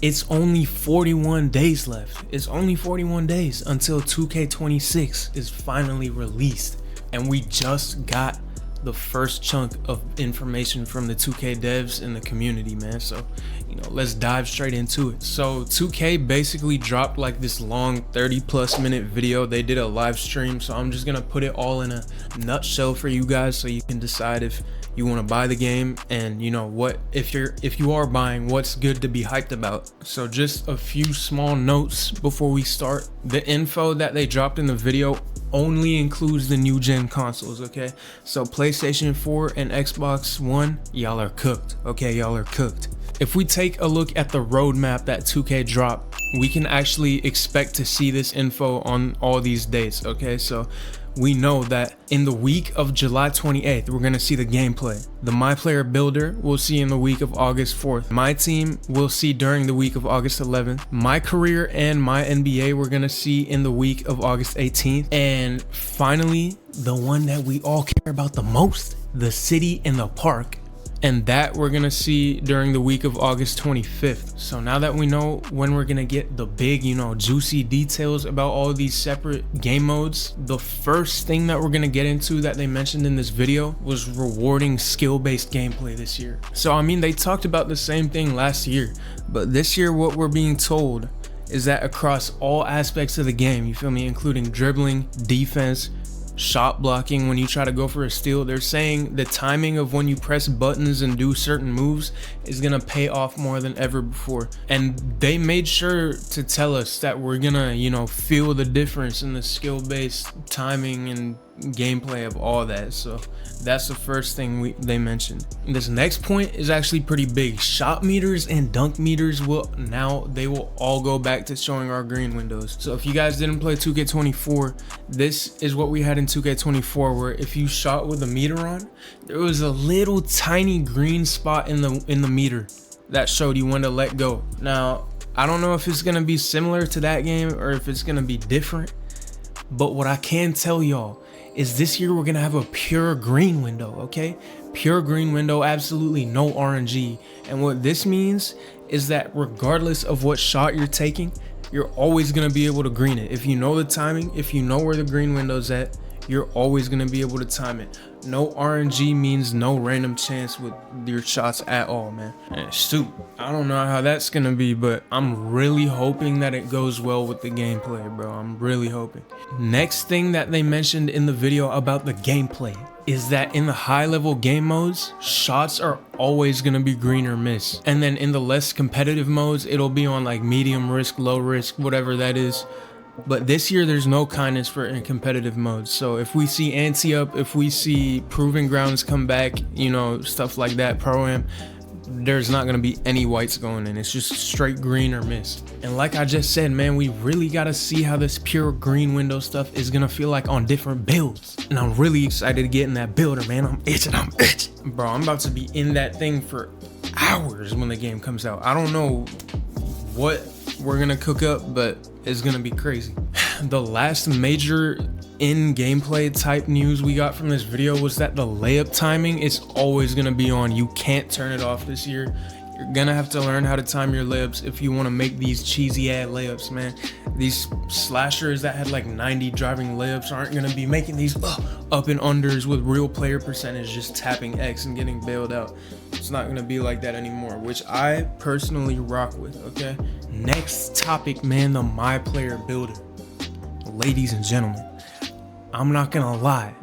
It's only 41 days left. It's only 41 days until 2K26 is finally released. And we just got the first chunk of information from the 2K devs in the community, man. So, let's dive straight into it. So 2K basically dropped like this long 30+ minute video. They did a live stream, so I'm just gonna put it all in a nutshell for you guys so you can decide if you want to buy the game, and what, if you are buying, what's good to be hyped about. So just a few small notes before we start. The info that they dropped in the video only includes the new gen consoles, okay? So PlayStation 4 and Xbox One, y'all are cooked, okay? Y'all are cooked. If we take a look at the roadmap that 2K dropped, we can actually expect to see this info on all these dates, okay? So we know that in the week of July 28th, we're going to see the gameplay. The My Player Builder we'll see in the week of August 4th. My Team we'll see during the week of August 11th. My Career and My NBA we're going to see in the week of August 18th. And finally, the one that we all care about the most, the City and the Park. And that we're gonna see during the week of August 25th. So now that we know when we're gonna get the big, juicy details about all these separate game modes, the first thing that we're gonna get into that they mentioned in this video was rewarding skill-based gameplay this year. So I mean, they talked about the same thing last year, but this year what we're being told is that across all aspects of the game, you feel me, including dribbling, defense, shot blocking, when you try to go for a steal, they're saying the timing of when you press buttons and do certain moves is gonna pay off more than ever before. And they made sure to tell us that we're gonna feel the difference in the skill-based timing and gameplay of all that. So that's the first thing they mentioned. This next point is actually pretty big. Shot meters and dunk meters will all go back to showing our green windows. So if you guys didn't play 2K24, this is what we had in 2K24, where if you shot with a meter on, there was a little tiny green spot in the meter that showed you when to let go. Now I don't know if it's gonna be similar to that game or if it's gonna be different, but what I can tell y'all is this year we're gonna have a pure green window, okay? Pure green window, absolutely no RNG. And what this means is that regardless of what shot you're taking, you're always gonna be able to green it. If you know the timing, if you know where the green window's at, you're always gonna be able to time it. No RNG means no random chance with your shots at all, man. And shoot, I don't know how that's gonna be, but I'm really hoping that it goes well with the gameplay, bro. I'm really hoping. Next thing that they mentioned in the video about the gameplay is that in the high level game modes, shots are always gonna be green or miss. And then in the less competitive modes, it'll be on like medium risk, low risk, whatever that is. But this year there's no kindness for in competitive modes. So if we see ante up, if we see proving grounds come back, stuff like that, pro-am, there's not going to be any whites going in. It's just straight green or miss. And like I just said, man, we really got to see how this pure green window stuff is going to feel like on different builds. And I'm really excited to get in that builder, man. I'm itching. Bro, I'm about to be in that thing for hours when the game comes out. I don't know what we're gonna cook up, but it's gonna be crazy. The last major in gameplay type news we got from this video was that the layup timing is always gonna be on. You can't turn it off this year. You're gonna have to learn how to time your layups if you want to make these cheesy ass layups, man. These slashers that had like 90 driving layups aren't gonna be making these up and unders with real player percentage, just tapping X and getting bailed out. It's not gonna be like that anymore, which I personally rock with, okay? Next topic, man, the My Player Builder. Ladies and gentlemen, I'm not gonna lie.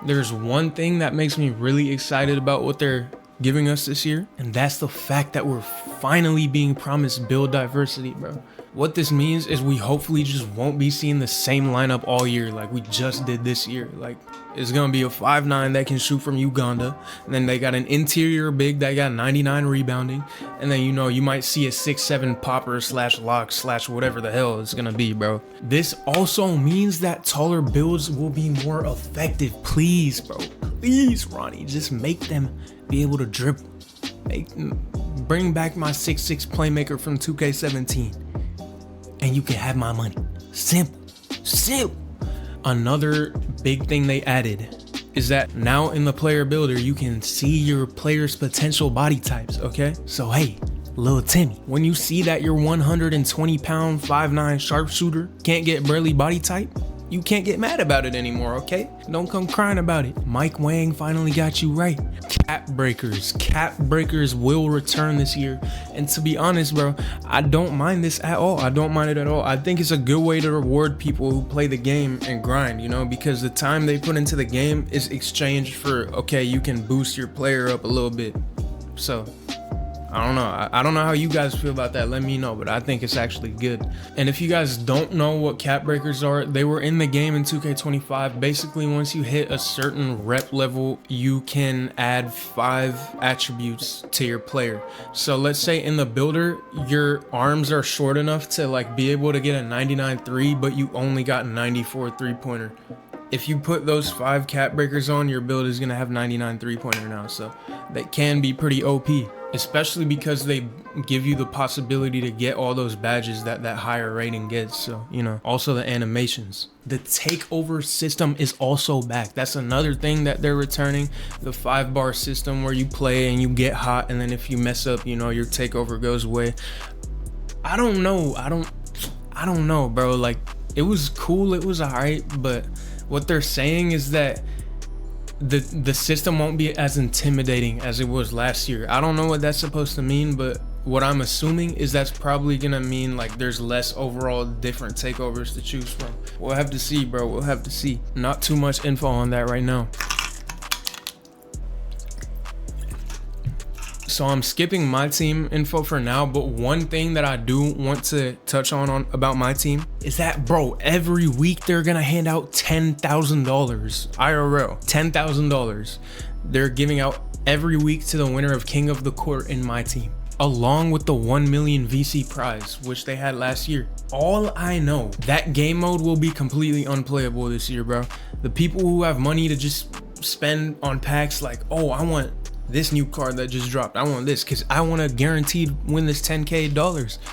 There's one thing that makes me really excited about what they're giving us this year, and that's the fact that we're finally being promised build diversity, bro. What this means is we hopefully just won't be seeing the same lineup all year like we just did this year. Like, it's gonna be a 5'9" that can shoot from Uganda, and then they got an interior big that got 99 rebounding, and then you might see a 6'7" popper slash lock slash whatever the hell it's gonna be, bro. This also means that taller builds will be more effective. Please, bro, please, Ronnie, just make them be able to dribble. Bring back my 6'6" playmaker from 2K17, and you can have my money. Simple. Another big thing they added is that now in the player builder, you can see your player's potential body types, okay? So hey, Lil Timmy, when you see that your 120 pound 5'9" sharpshooter can't get Burley body type, you can't get mad about it anymore, okay? Don't come crying about it. Mike Wang finally got you right. Cap breakers will return this year. And to be honest, bro, I don't mind this at all. I don't mind it at all. I think it's a good way to reward people who play the game and grind, you know, because the time they put into the game is exchanged for, okay, you can boost your player up a little bit. So I don't know. I don't know how you guys feel about that. Let me know, but I think it's actually good. And if you guys don't know what cap breakers are, they were in the game in 2K25. Basically, once you hit a certain rep level, you can add 5 attributes to your player. So let's say in the builder, your arms are short enough to like be able to get a 99.3, but you only got 94 3-pointer. If you put those 5 cap breakers on, your build is gonna have 99 3-pointer now. So that can be pretty OP, especially because they give you the possibility to get all those badges that higher rating gets. So, you know, also the animations. The takeover system is also back. That's another thing that they're returning. The 5-bar system where you play and you get hot, and then if you mess up, you know, your takeover goes away. I don't know. I don't know, bro. Like, it was cool. It was alright, but what they're saying is that the system won't be as intimidating as it was last year. I don't know what that's supposed to mean, but what I'm assuming is that's probably gonna mean like there's less overall different takeovers to choose from. We'll have to see, bro. We'll have to see. Not too much info on that right now. So I'm skipping my team info for now, but one thing that I do want to touch on about my team is that, bro, every week they're gonna hand out $10,000 IRL, $10,000. They're giving out every week to the winner of King of the Court in my team, along with the 1 million VC prize, which they had last year. All I know, that game mode will be completely unplayable this year, bro. The people who have money to just spend on packs like, oh, I want this new card that just dropped, I want this because I want to guaranteed win this $10K.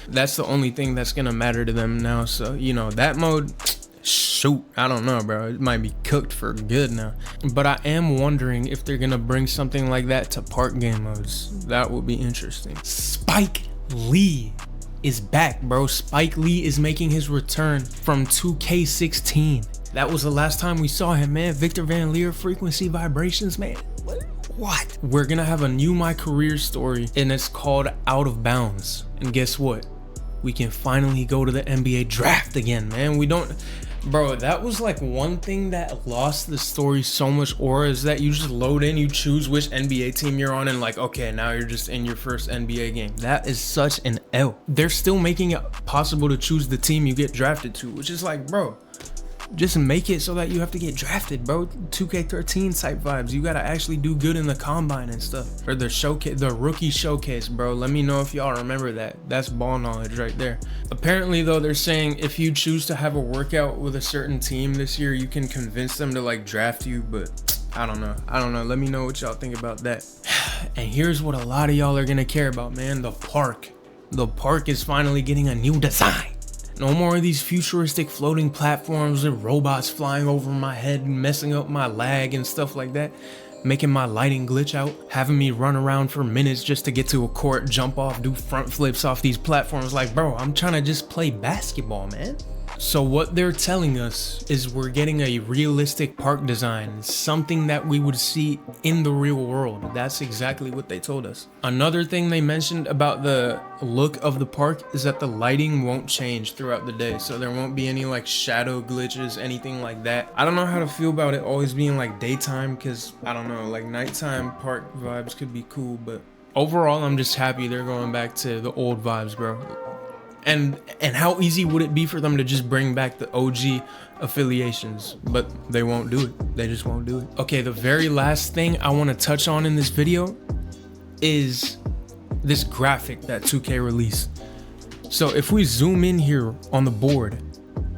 That's the only thing that's gonna matter to them now. So, you know, that mode, shoot, I don't know, bro. It might be cooked for good now. But I am wondering if they're gonna bring something like that to park game modes. That would be interesting. Spike Lee is back, bro. Spike Lee is making his return from 2K16. That was the last time we saw him, man. Victor Van Leer, frequency vibrations, man. What? We're gonna have a new My Career story, and it's called Out of Bounds. And guess what? We can finally go to the NBA draft again, man. We don't, bro, that was like one thing that lost the story so much aura, is that you just load in, you choose which NBA team you're on, and like, okay, now you're just in your first NBA game. That is such an L. They're still making it possible to choose the team you get drafted to, which is like, bro, just make it so that you have to get drafted, bro. 2K13 type vibes. You gotta actually do good in the combine and stuff, or the showcase, the rookie showcase, bro. Let me know if y'all remember that. That's ball knowledge right there. Apparently though, they're saying if you choose to have a workout with a certain team this year, you can convince them to like draft you, but I don't know. Let me know what y'all think about that. And here's what a lot of y'all are gonna care about, man. The park is finally getting a new design. No more of these futuristic floating platforms and robots flying over my head and messing up my lag and stuff like that, making my lighting glitch out, having me run around for minutes just to get to a court, jump off, do front flips off these platforms. Like, bro, I'm trying to just play basketball, man. So what they're telling us is we're getting a realistic park design, something that we would see in the real world. That's exactly what they told us. Another thing they mentioned about the look of the park is that the lighting won't change throughout the day. So there won't be any like shadow glitches, anything like that. I don't know how to feel about it always being like daytime, because I don't know, like nighttime park vibes could be cool, but overall I'm just happy they're going back to the old vibes, bro. And how easy would it be for them to just bring back the OG affiliations? But they won't do it. They just won't do it. Okay, the very last thing I want to touch on in this video is this graphic that 2K released. So if we zoom in here on the board,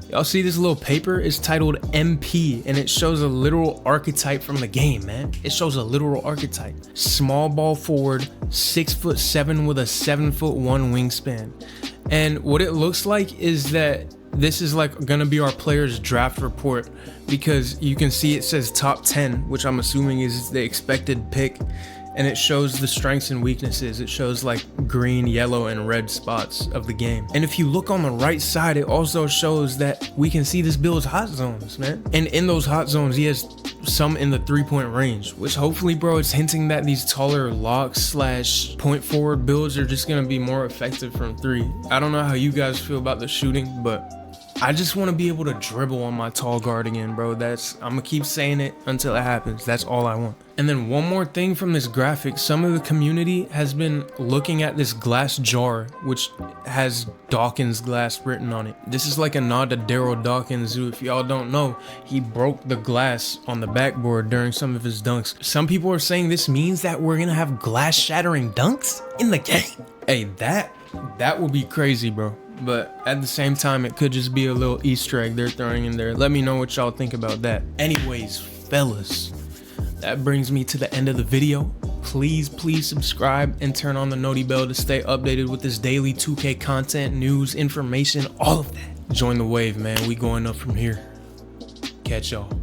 y'all see this little paper? It's titled MP, and it shows a literal archetype from the game, man. It shows a literal archetype. Small ball forward, 6'7" with a 7'1" wingspan. And what it looks like is that this is like gonna be our players draft report, because you can see it says top 10, which I'm assuming is the expected pick, and it shows the strengths and weaknesses. It shows like green, yellow, and red spots of the game. And if you look on the right side, it also shows that we can see this build's hot zones, man. And in those hot zones, he has some in the 3-point range, which hopefully, bro, it's hinting that these taller locks / point forward builds are just gonna be more effective from 3. I don't know how you guys feel about the shooting, but I just want to be able to dribble on my tall guard again, bro. I'm gonna keep saying it until it happens. That's all I want. And then one more thing from this graphic, some of the community has been looking at this glass jar, which has Dawkins glass written on it. This is like a nod to Daryl Dawkins, who, if y'all don't know, he broke the glass on the backboard during some of his dunks. Some people are saying this means that we're gonna have glass shattering dunks in the game. Hey, that would be crazy, bro. But at the same time, it could just be a little Easter egg they're throwing in there. Let me know what y'all think about that. Anyways, fellas, that brings me to the end of the video. Please subscribe and turn on the noti bell to stay updated with this daily 2K content, news, information, all of that. Join the wave, man. We going up from here. Catch y'all.